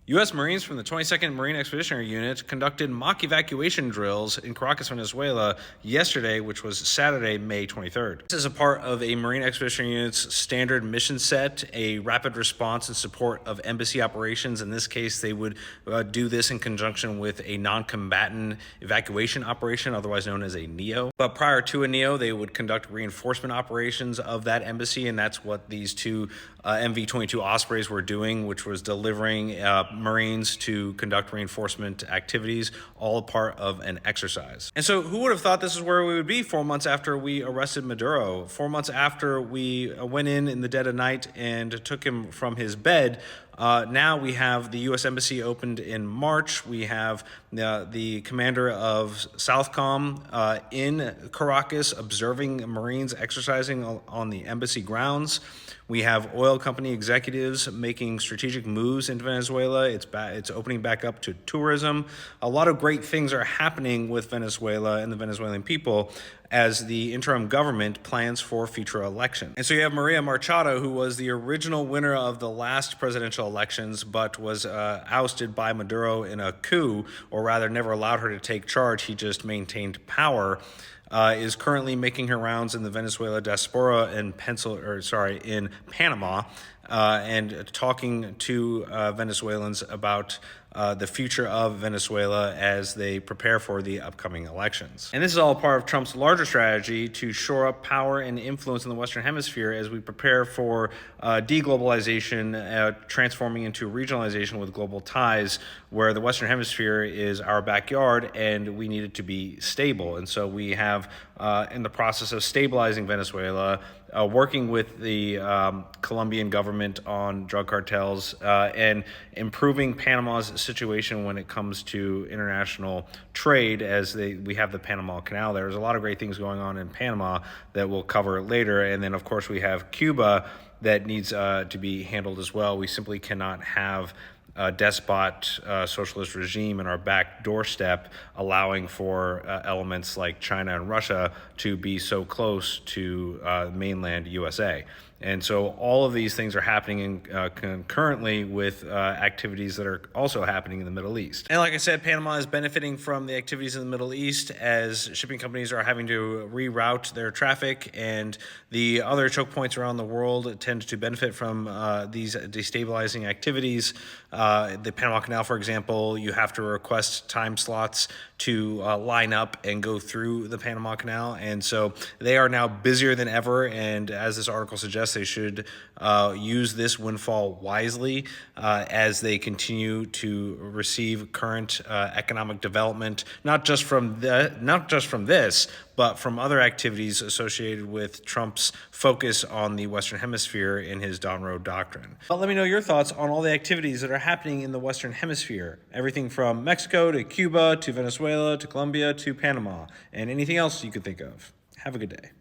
U.S. Marines from the 22nd Marine Expeditionary Unit conducted mock evacuation drills in Caracas, Venezuela yesterday, which was Saturday, May 23rd. This is a part of a Marine Expeditionary Unit's standard mission set, a rapid response in support of embassy operations. In this case, they would do this in conjunction with a non-combatant evacuation operation, otherwise known as a NEO. But prior to a NEO, they would conduct reinforcement operations of that embassy, and that's what these two MV-22 Ospreys were doing, which was delivering Marines to conduct reinforcement activities, all a part of an exercise. And so who would have thought this is where we would be 4 months after we arrested Maduro, 4 months after we went in the dead of night and took him from his bed. Now we have the U.S. Embassy opened in March. We have the commander of Southcom in Caracas observing Marines exercising on the embassy grounds. We have oil company executives making strategic moves in Venezuela. It's opening back up to tourism. A lot of great things are happening with Venezuela and the Venezuelan people as the interim government plans for future election. And so you have Maria Machado, who was the original winner of the last presidential elections, but was ousted by Maduro in a coup, or rather never allowed her to take charge. He just maintained power. Is currently making her rounds in the Venezuela diaspora in Panama, and talking to Venezuelans about the future of Venezuela as they prepare for the upcoming elections. And this is all part of Trump's larger strategy to shore up power and influence in the Western Hemisphere as we prepare for deglobalization, transforming into regionalization with global ties, where the Western Hemisphere is our backyard and we need it to be stable. And so we have, in the process of stabilizing Venezuela, working with the Colombian government on drug cartels and improving Panama's situation when it comes to international trade, as we have the Panama Canal. There's a lot of great things going on in Panama that we'll cover later. And then, of course, we have Cuba that needs to be handled as well. We simply cannot have a despot socialist regime in our back doorstep, allowing for elements like China and Russia to be so close to mainland USA. And so all of these things are happening concurrently with activities that are also happening in the Middle East. And like I said, Panama is benefiting from the activities in the Middle East as shipping companies are having to reroute their traffic, and the other choke points around the world tend to benefit from these destabilizing activities. The Panama Canal, for example, you have to request time slots to line up and go through the Panama Canal. And so they are now busier than ever. And as this article suggests, they should use this windfall wisely as they continue to receive current economic development, not just from this, but from other activities associated with Trump's focus on the Western Hemisphere in his Don Road doctrine. But let me know your thoughts on all the activities that are happening in the Western Hemisphere. Everything from Mexico to Cuba to Venezuela to Colombia to Panama, and anything else you could think of. Have a good day.